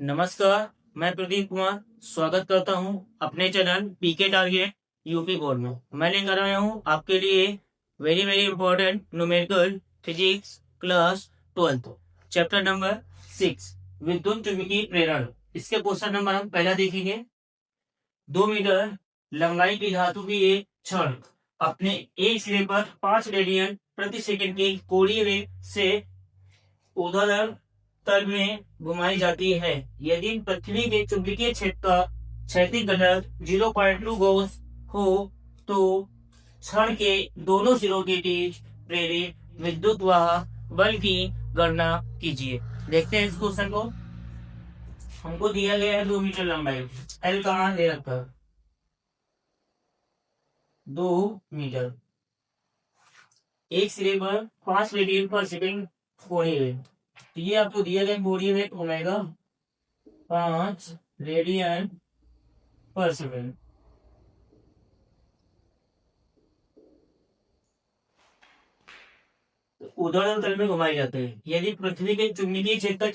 नमस्कार। मैं प्रदीप कुमार स्वागत करता हूं अपने channel PK target UP board में। मैं लेकर आया हूं आपके लिए very very important numerical physics class 12 chapter number 6 विद्युत चुंबकीय प्रेरण। इसके क्वेश्चन नंबर हम पहला देखेंगे। 2 मीटर लंबाई की धातु की एक छड़ अपने एक सिरे पर 5 रेडियन प्रति सेकंड के कोणीय वेग से ऊर्ध्वाधर तल में घुमाई जाती है। यदि पृथ्वी के चुंबकीय क्षेत्र का क्षैतिज घटक 0.2 गॉस हो तो छड़ के दोनों सिरों के बीच प्रेरित विद्युत वाह बल की गणना कीजिए। देखते हैं इस क्वेश्चन को। हमको दिया गया है 2 मीटर लंबाई, एल का मान दे रखा है 2 मीटर, एक सिरे पर 5 रेडियन पर सेकंड कोणीय वेग। तो ये आपको दिया गया कोणीय वेग ओमेगा 5 रेडियन पर सेकंड। ऊर्ध्वाधर तल में घुमाए जाते हैं। यदि पृथ्वी के चुंबकीय क्षेत्र का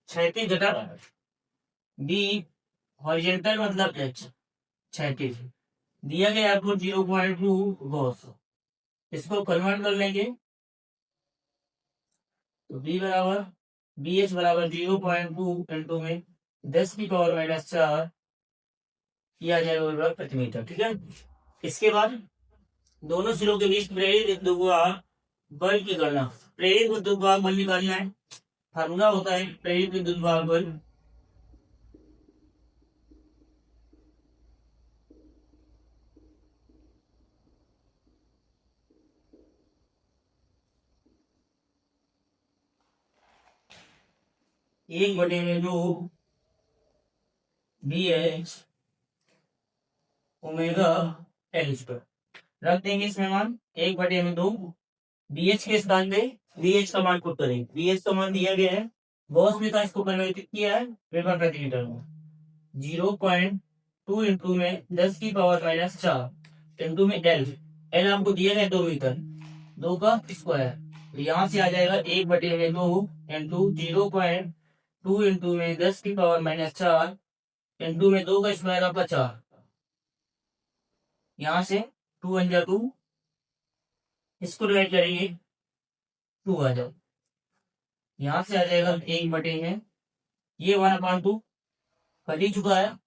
क्षैतिज घटक बी हॉरिजॉन्टल मतलब एच क्षैतिज दिया गया आपको 0.2 गॉस। इसको कन्वर्ट कर लेंगे तो बी एच बराबर 0.2 इंटू में 10⁻⁴ किया जाएगा प्रति मीटर। ठीक है। इसके बाद दोनों सिरों के बीच प्रेरित विद्युत बल की गणना। प्रेरित विद्युत बल निकालना है। फार्मूला होता है प्रेरित विद्युत बल एक बटे में 2 B H omega L square रख देंगे। इसमें मान 1/2 बी एच के स्थान पे बी एच का मान पुट करेंगे। बी एच का मान दिया गया है, गॉस में का इसको परिवर्तित किया है वेबर प्रति मीटर में। 0.2 इंटू में 10⁻⁴ इंटू में एल। एल हमको दिया गया 2 मीटर, 2 का स्क्वायर। तो यहाँ से आ जाएगा 1/2 इंटू 0.2 इंटू में 10⁻⁴ इंटू में 2 का स्क्वायर आपका 4। यहाँ से 2 × 2, इसको डिवाइड करेंगे 2 आ जाए। यहाँ से आ जाएगा 1 में ये 1/2 कट ही चुका है,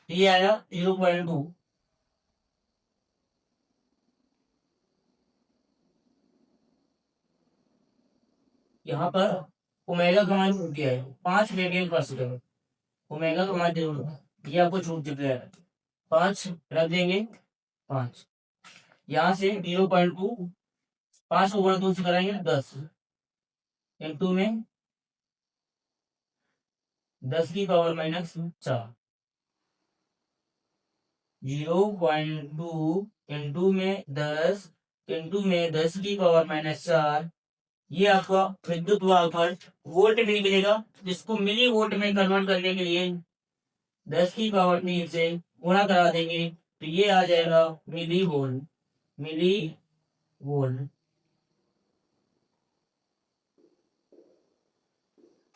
ये आया 0.2। यहाँ पर ओमेगा का मान छूट गया है 5 रेडियन पर सेकंड। ओमेगा का मान जरूर ये आपको छूट चुका है, 5 रख देंगे 5। यहाँ से 0.2 5 को 2 से कराएंगे 10 इंटू में 10⁻⁴ 0.2 इंटू में 10 इंटू में 10⁻⁴। ये आपका विद्युत वाहक वोल्ट में निकलेगा, जिसको मिली वोल्ट में कन्वर्ट करने के लिए 10⁻³ से गुणा करा देंगे तो ये आ जाएगा मिली वोल्ट।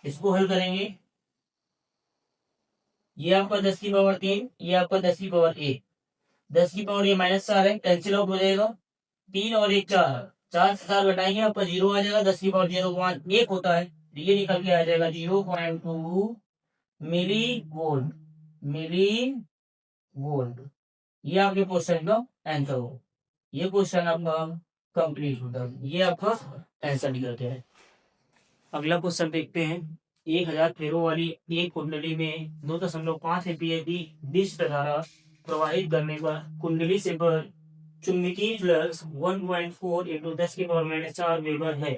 इसको हल करेंगे, ये आपका 10⁻3, ये आपका 10⁻1। 10⁻, ये -4 है, कैंसिल आउट हो जाएगा। 3 और 1 4, 4 से 4 घटाएंगे आपका 0 आ जाएगा। 10⁻01 होता है, ये निकल के आ जाएगा 0.2 मिली वोल्ट। ये आपके क्वेश्चन का आंसर हो। ये क्वेश्चन आपका कंप्लीट होता है, ये आपका आंसर निकल गया है। अगला क्वेश्चन देखते हैं। 1000 फेरों वाली एक कुंडली में 2.5 एम्पीयर की विद्युत धारा प्रवाहित करने पर कुंडली से पर चुंबकीय फ्लक्स 1.4 इंटू 10⁻⁴ वेबर है।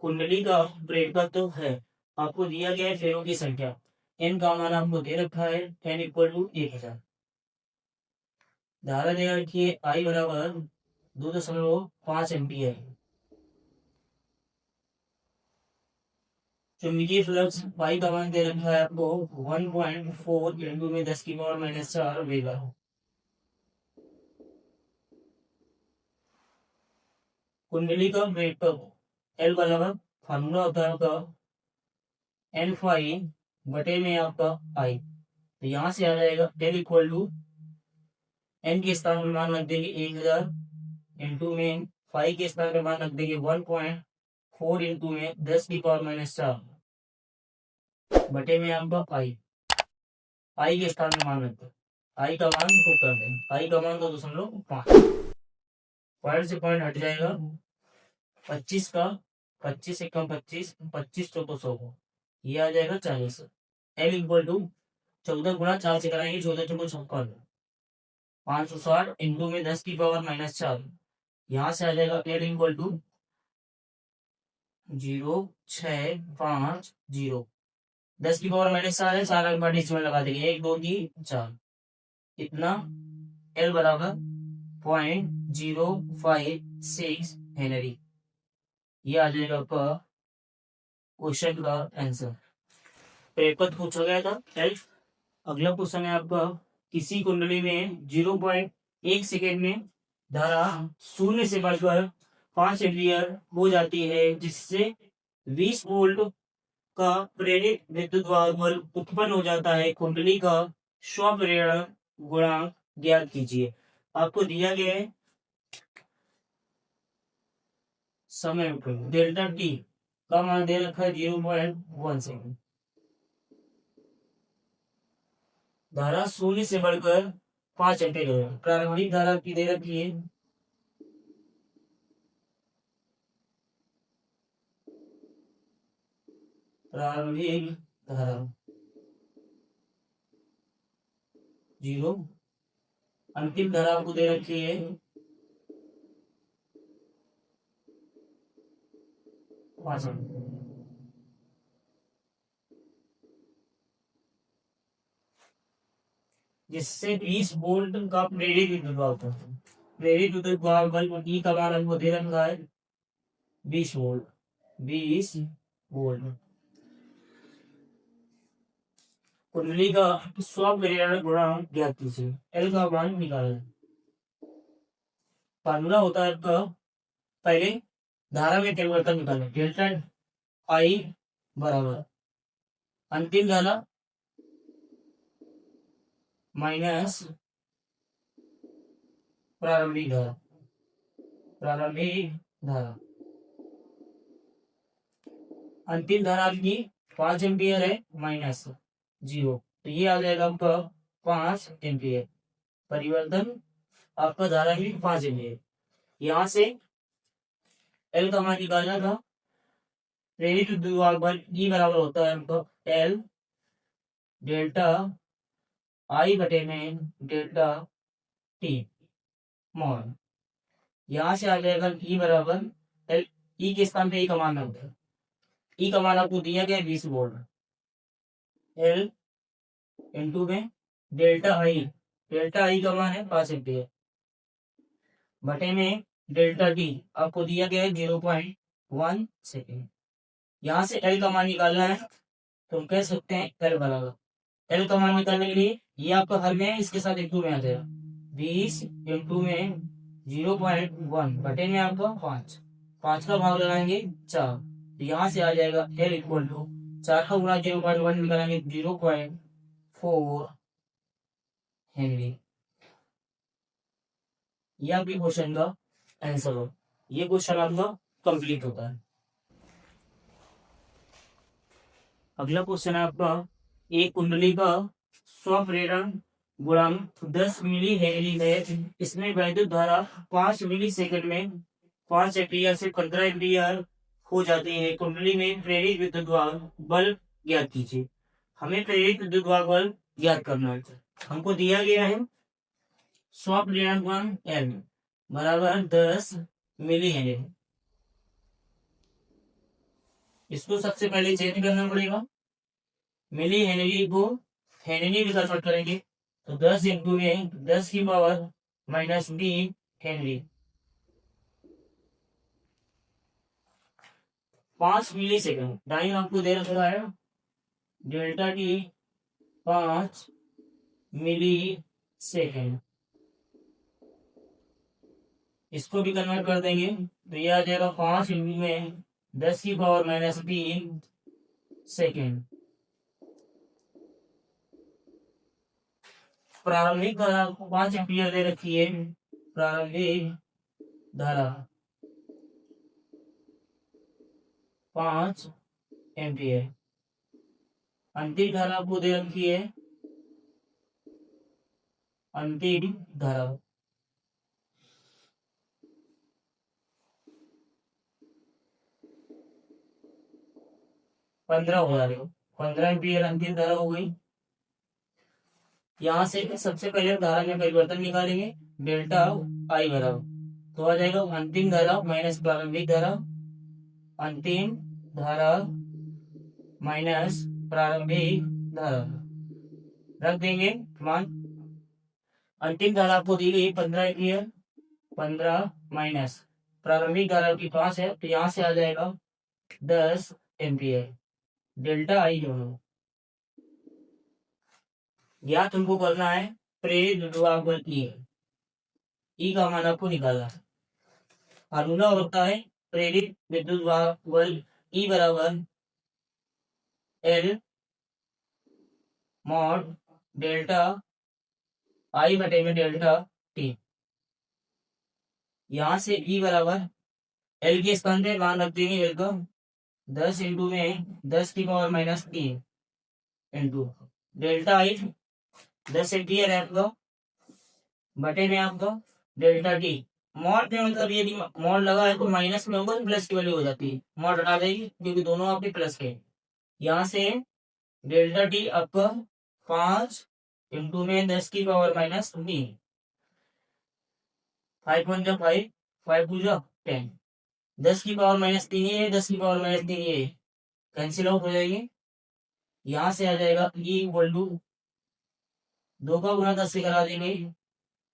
कुंडली का प्रेरकत्व है। आपको दिया गया है फेरों की संख्या। एन का मान आपको दे रखा है n = 1000। धारा दे रखी है I बराबर 2.5 एम्पीयर। चुंबकीय फ्लक्स पाई का मान दे रखा है आपको 1.4 इंटू में 10⁻⁴ वेबर। कुंडली का प्रेरकत्व एल बराबर फार्मूला होता है आपका N phi बटे में आपका आई, तो यहाँ से आ जाएगा एल इक्वल टू एन के स्थान पर मान रख देंगे 1000 इंटू में फाइव के स्थान पर मान रख देंगे 1.4 इंटू में 10⁻⁴ बटे में आपका आई, आई के स्थान में मान रखते हैं, आई का मान को कर दें, आई का मान 2.5, पॉइंट से पॉइंट हट जाएगा 25 का 25 से कम 25, 25 चौको 100 को, ये आ जाएगा 40। एल इक्वल टू 14 गुणा 4 से कराएंगे, 14 चौको 56, 560 इंटू में 10⁻⁴, यहाँ से आ जाएगा एल इक्वल टू 0650, 10⁻⁴ है, 4 बार इसमें लगा देंगे, 1 2 3 4, इतना एल बराबर 0.056 हेनरी, ये आ जाएगा आपका क्वेश्चन का आंसर। पेपर पूछा गया था एल। अगला क्वेश्चन है आपका, किसी कुंडली में 0.1 सेकेंड में धारा 0 से बढ़कर 5 एम्पीयर हो जाती है, जिससे 20 वोल्ट का प्रेरित विद्युत बल उत्पन्न हो जाता है। कुंडली का स्व-प्रेरण गुणांक ज्ञात कीजिए। आपको दिया गया है समय डेल्टा टी का मान दे रखा है 0.1 सेकेंड, धारा 0 से बढ़कर 5 एम्पीयर, प्रारंभिक धारा की दे रखी है प्रारंभिक धारा 0, अंतिम धारा आपको दे रखी है 5 एम्पीयर। जिससे 20 वोल्ट का प्रेरित विद्युत बल, प्रेरित विद्युत बल ई का मान हमको दे रखा है 20 वोल्ट, 20 वोल्ट। कुंडली का स्व-प्रेरण गुणांक ज्ञात कीजिए, एल का मान निकालना। फार्मूला होता है आपका, पहले धारा में परिवर्तन निकालना, डेल्टा आई बराबर अंतिम धारा माइनस प्रारंभिक धारा, प्रारंभिक धारा, अंतिम धारा आपकी 5 एम्पियर है माइनस 0, तो ये आ जाएगा आपका 5 एम्पियर। परिवर्तन आपका धारा भी 5 एम्पियर। यहाँ से एल का मान निकालना था, प्रेरित विद्युत बल ई बराबर होता है आपका एल डेल्टा आई बटे में डेल्टा टी मॉल। यहाँ से आ जाएगा ई बराबर एल, ई के स्थान पे ई का मान रखते हैं, ई का मान आपको दिया गया 20 वोल्ट, एल इंटू में डेल्टा आई का मान है 5 एम्पियर बटे में डेल्टा टी आपको दिया गया है 0.1 सेकेंड। यहाँ से एल का मान निकालना है, तो हम कह सकते हैं एल बराबर, एल का मान निकालने के लिए ये आपका हल में है, इसके साथ एक 2 में आ जाएगा, 20 इंटू में 0.1 बटे में आपका 5 का भाग लगाएंगे 4, तो यहाँ से आ जाएगा एल इक्वल टू 4 का गुणा 0.1 निकालेंगे 0.4 हेनरी। यह आपके क्वेश्चन का आंसर हो, ये क्वेश्चन आपका कंप्लीट होता है। अगला क्वेश्चन है आपका, एक कुंडली का स्व-प्रेरण गुणांक 10 मिली हेनरी है, इसमें वैद्युत धारा 5 मिली सेकंड में 5 एम्पीयर से 15 एम्पीयर हो जाती है। कुंडली में प्रेरित विद्युत बल ज्ञात कीजिए। हमें प्रेरित विद्युत बल ज्ञात करना है, हमको दिया गया है स्व-प्रेरण गुणांक एल बराबर 10 मिली हेनरी। इसको सबसे पहले चेंज करना पड़ेगा, मिली हेनरी को हेनरी में कन्वर्ट करेंगे, तो 10 इंटू में 10 की पावर माइनस बी हेनरी, 5 मिली सेकेंड। टाइम आपको दे रखा है डेल्टा टी 5 मिली सेकेंड, इसको भी कन्वर्ट कर देंगे, तो यह आ जाएगा 5 इंटू में 10 की पावर माइनस 3 सेकेंड, प्रारंभिक धारा 5 एम्पियर दे रखी है, प्रारंभिक धारा 5 एम्पियर, अंतिम धारा आपको दे रखी है, अंतिम धारा 15 हो जा रही हो, 15 एम्पियर अंतिम धारा हो गई। यहाँ से सबसे पहले धारा में परिवर्तन निकालेंगे, डेल्टा आई बराबर तो आ जाएगा अंतिम धारा माइनस प्रारंभिक धारा, अंतिम धारा माइनस प्रारंभिक धारा, रख देंगे मान। अंतिम धारा आपको दी गई 15 एम्पियर, 15 माइनस प्रारंभिक धारा की 5 है, तो यहाँ से आ जाएगा 10 एम्पियर, डेल्टा आई दोनों। या तुमको करना है प्रेरित विद्युत बल ई का मान आपको निकालना है। फार्मूला होता है प्रेरित विद्युत बल ई बराबर एल मॉड डेल्टा आई बटे में डेल्टा टी। यहां से ई बराबर एल के स्थान पे मान रख देंगे एल का 10 इंटू में 10 की पावर माइनस 3 इंटू डेल्टा आई 10 एम्पियर है आपका, बटे में आपका डेल्टा टी। मॉड में मतलब यदि मॉड लगा है तो माइनस में होगा तो प्लस की वैल्यू हो जाती है, मॉड हटा देगी क्योंकि दोनों आपके प्लस के। यहाँ से डेल्टा टी आपका 5 इंटू में 10 की पावर माइनस 3, 5 1 जा 5, 5 2 जा 10, 10 की पावर माइनस 3 है, 10 की पावर माइनस 3 है, कैंसिल आउट हो जाएगी। यहाँ से आ जाएगा ई इक्वल टू 2 का गुना 10 से करा देंगे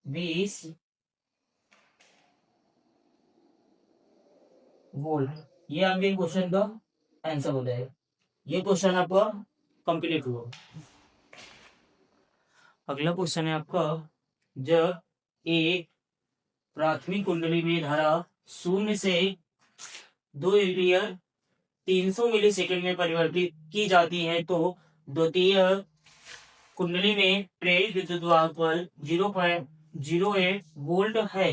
20 वोल्ट। ये आपके क्वेश्चन का आंसर हो जाएगा। ये क्वेश्चन आपका कंप्लीट हुआ। अगला क्वेश्चन है आपका, जब एक प्राथमिक कुंडली में धारा 0 से 2 एम्पियर 300 मिली सेकेंड में परिवर्तित की जाती है तो द्वितीय कुंडली में प्रेरित विद्युत बल 0.08 वोल्ट है।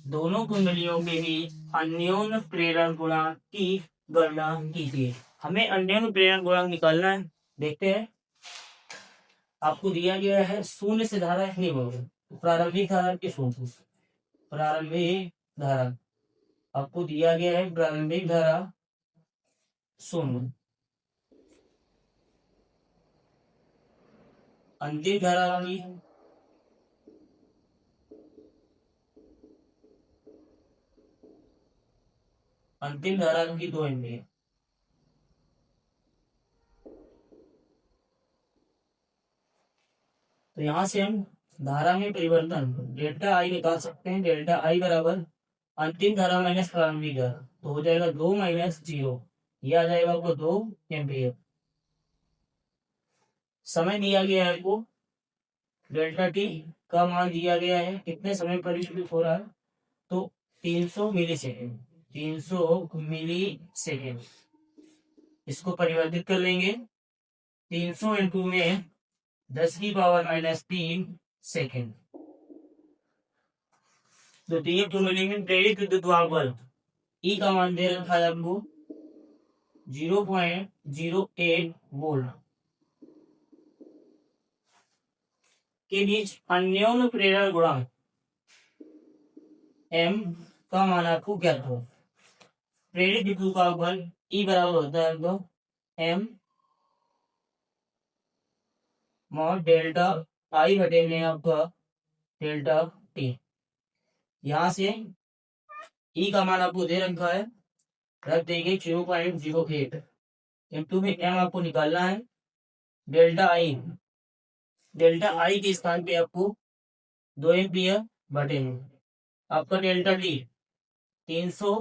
दोनों कुंडलियों के बीच अन्योन्य प्रेरण गुणांक की गणना कीजिए। हमें अन्योन्य प्रेरण गुणांक निकालना है। देखते हैं, आपको दिया गया है 0 से धारा नहीं होगी, प्रारंभिक धारा के 0, प्रारंभिक धारा आपको दिया गया है, प्रारंभिक धारा 0, अंतिम धारा वाली अंतिम धारा की 2 एम्पियर। तो यहां से हम धारा में परिवर्तन डेल्टा आई निकाल सकते हैं। डेल्टा आई बराबर अंतिम धारा माइनस प्रारंभिक धारा, तो हो जाएगा 2 माइनस 0, यह आ जाएगा आपको 2 एम्पियर। समय दिया गया है आपको, डेल्टा टी का मान दिया गया है, कितने समय परिवर्तित हो रहा है तो 300 मिली सेकेंड, 300 मिली सेकेंड। इसको परिवर्तित कर लेंगे, 300 इंटू में 10 की पावर माइनस 3 सेकेंड। द्वितीय कुंडली में प्रेरित विद्युत बल ई का मान दे रखा है आपको 0.08 वोल्ट के बीच अन्योन्य प्रेरण गुणांक एम का मान आपको क्या हो। प्रेरित विद्युत बल ई बराबर होता है आपको एम मॉड डेल्टा आई बटे में आपका डेल्टा टी। यहां से ई का मान आपको दे रखा है, रख देंगे 0.08 इंटू में एम आपको निकालना है, डेल्टा आई के स्थान पे आपको 2 एम्पियर बटे में आपका डेल्टा टी 300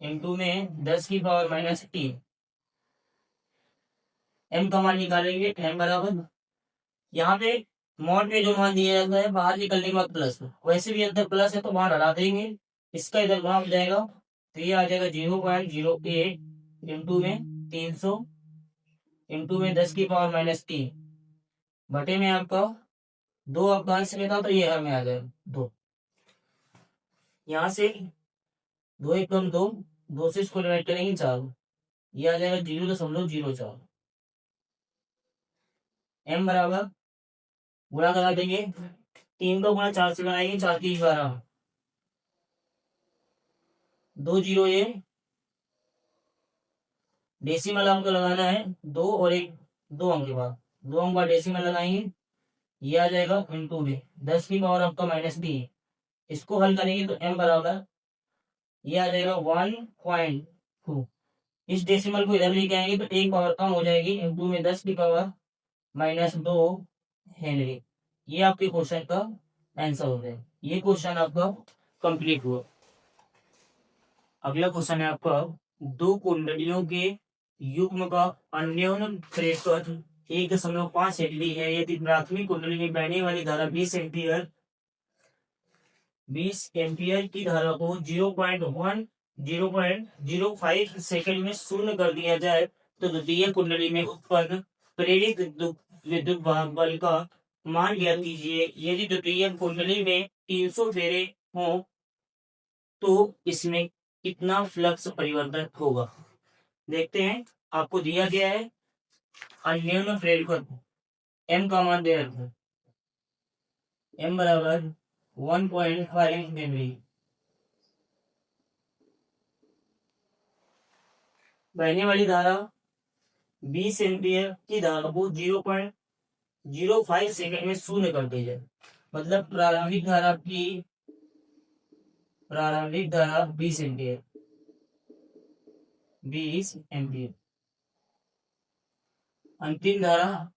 इंटू में 10 की पावर माइनस 3, एम का मान निकालेंगे, एम बराबर यहाँ पे मॉड में जो मान दिया जाता है बाहर निकलने के बाद प्लस, वैसे भी अंदर प्लस है तो बाहर हटा देंगे, इसका इधर भाग जाएगा तो ये आ जाएगा 0.08 इंटू में 300 इंटू में 10 की पावर माइनस 3 बटे में आपका दो आपका आंसर में था तो ये हमें आ जाएगा 2। यहाँ से 2 एक कम 2, 2 से इसको डिवाइड करेंगे 4, ये आ जाएगा 0.04। m बराबर गुणा करा देंगे, 3 का गुणा 4 से बनाएंगे, 4 की 12, 2 0 ये डेसिमल हमको लगाना है 2 और एक 2 अंक के बाद 2 अंक बाद डेसिमल लगाएंगे, ये आ जाएगा इंटू में 10 की पावर आपका -b। इसको हल करेंगे तो m बराबर ये आ जाएगा 1.2। इस डेसिमल को इधर लेके आएंगे तो एक पावर कम हो जाएगी, इंटू में 10 की पावर -2 हेनरी। ये आपके क्वेश्चन का आंसर हो जाएगा। ये क्वेश्चन आपका कंप्लीट हुआ। अगला क्वेश्चन है आपका, दो कुंडलियों के युग्म का अन्योन्य प्रेरक 1.5 हेनरी है यदि प्राथमिक कुंडली में बहने वाली धारा 20 एम्पियर की धारा को 0.05 सेकंड में शून्य कर दिया जाए तो द्वितीय कुंडली में उत्पन्न प्रेरित विद्युत बल का मान ज्ञात कीजिए। यदि द्वितीय कुंडली में 300 फेरे हो तो इसमें कितना फ्लक्स परिवर्तन होगा। देखते हैं, आपको दिया गया है अन्योन्य प्रेरक, m का मान दे रखा है, m बराबर 1.5 हेनरी। बहने वाली धारा 20 एम्पियर की धारा को 0.05 सेकंड में शून्य कर दी जाए। मतलब प्रारंभिक धारा 20 एम्पियर, 20 एम्पियर। अंतिम धारा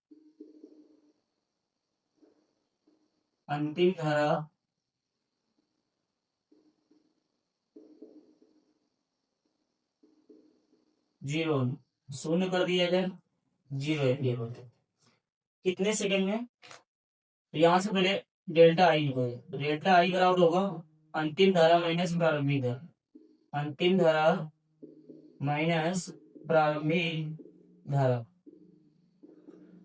0 शून्य कर दिया जाए, 0 एम्पियर होते कितने सेकंड में। तो यहाँ से पहले डेल्टा आई निकाले, तो डेल्टा आई बराबर होगा अंतिम धारा माइनस प्रारंभिक धारा, अंतिम धारा माइनस प्रारंभिक धारा।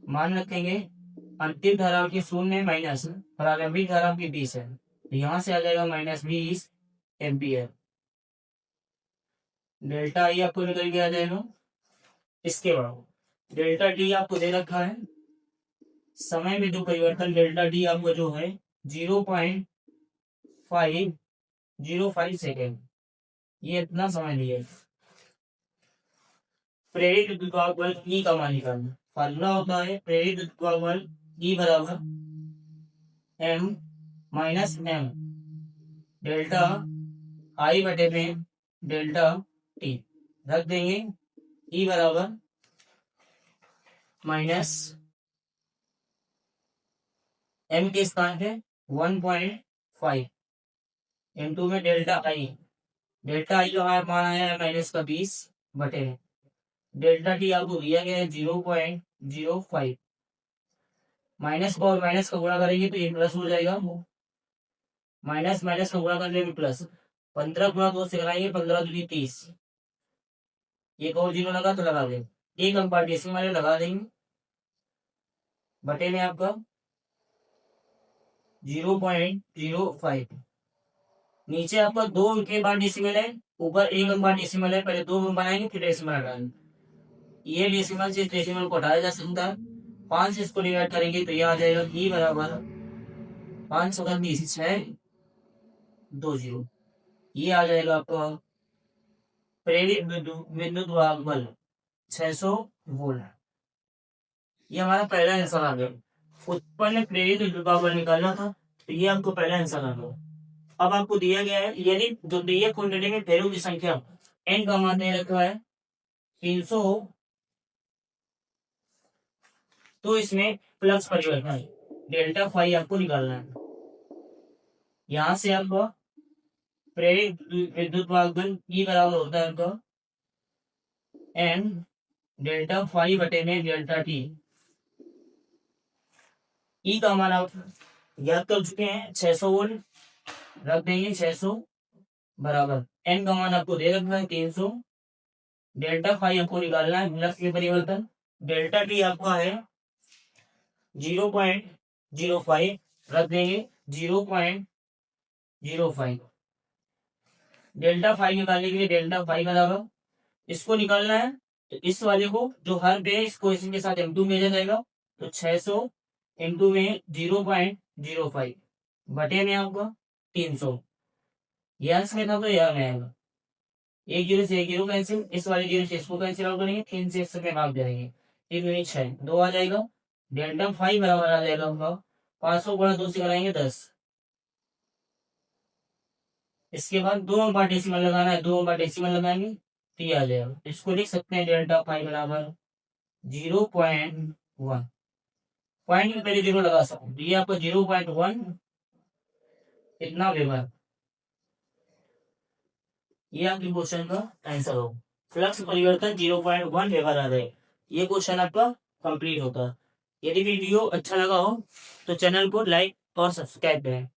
मान रखेंगे अंतिम धारा की 0 माइनस प्रारंभिक धारा की 20 है, तो यहाँ से आ जाएगा -20 एम्पियर। डेल्टा आई आपको निकल के आ जाएगा। इसके बाद डेल्टा टी आपको दे रखा है, समय में जो परिवर्तन डेल्टा टी आपको जो है 0.505 सेकेंड, ये इतना समय लिया है। प्रेरित विद्युत बल ई का मान निकालना, फार्मूला होता है प्रेरित विद्युत बल ई बराबर m माइनस m डेल्टा आई बटे में डेल्टा टी। रख देंगे ई बराबर माइनस m के स्थान पे 1.5 m2 में डेल्टा आई का मान आया है -20 बटे डेल्टा टी आपको दिया गया है 0.05। माइनस को और माइनस का गुणा करेंगे तो ये प्लस हो जाएगा, माइनस माइनस का गुणा करने में प्लस, 15 गुणा 2 से कराएंगे 15 दूनी 30, एक और 0 लगा तो लगा देंगे, एक अंक डेसिमल लगा देंगे, बटे में आपका 0.05। नीचे आपका 2 अंक के बाद डेसिमल है, ऊपर एक अंक बाद डेसिमल है, पहले 2 अंक बनाएंगे फिर डेसिमल हटाएंगे। ये डेसिमल से डेसिमल को हटाया जा सकता है, 5 से इसको डिवाइड करेंगे तो ये आ जाएगा ई बराबर 526.20। ये आ जाएगा आपका प्रेरित विद्युत बल 600 वोल्ट। ये हमारा पहला आंसर आ गया। उत्पन्न प्रेरित विद्युत बल निकालना था, तो ये आपको पहला आंसर आ गया। अब आपको दिया गया है यदि द्वितीय कुंडली में फेरों की संख्या n का मान दे रखा है 300 तो इसमें फ्लक्स परिवर्तन डेल्टा फाई आपको निकालना है। यहां से आपको प्रेरित विद्युत बल ई बराबर होता है आपका n डेल्टा फाई बटे में डेल्टा टी। ई का मान आप याद कर चुके हैं 600 वोल्ट, रख देंगे 600 बराबर n का मान आपको दे रखा है 300, डेल्टा फाई आपको निकालना है फ्लक्स में परिवर्तन, डेल्टा टी आपका है 0.05 रख देंगे 0.05। डेल्टा फाइव निकालने के लिए डेल्टा फाइव बराबर, इसको निकालना है तो इस वाले को जो हर बेस क्वेश्चन के साथ M2 में जाएगा, तो 600 M2 में 0.05 बटे में आपका 300, यहाँ से कितना होगा, यहाँ में आएगा, एक जीरो से एक जीरो कैंसिल, इस वाले जीरो से इसको कैंसिल आउट करेंगे, 3 से इससे भाग जाएंगे, 3 दूनी 6, 2 आ जाएगा। डेल्टा फाइव बराबर आ जाएगा आपका 500 गुणा 2 से कराएंगे 10। इसके बाद 2 नंबर डेसिमल लगाना है, 2 नंबर डेसिमल लगाएंगे तो ये आ जाएगा। इसको लिख सकते हैं डेल्टा फाइव बराबर 0.1, पॉइंट में पहले जीरो लगा सकते हैं, ये आपका 0.1 इतना वेबर, ये आपके क्वेश्चन का आंसर हो। फ्लक्स परिवर्तन 0.1 वेबर आ रहा है, ये क्वेश्चन आपका कंप्लीट होता है। यदि वीडियो अच्छा लगा हो तो चैनल को लाइक और सब्सक्राइब करें।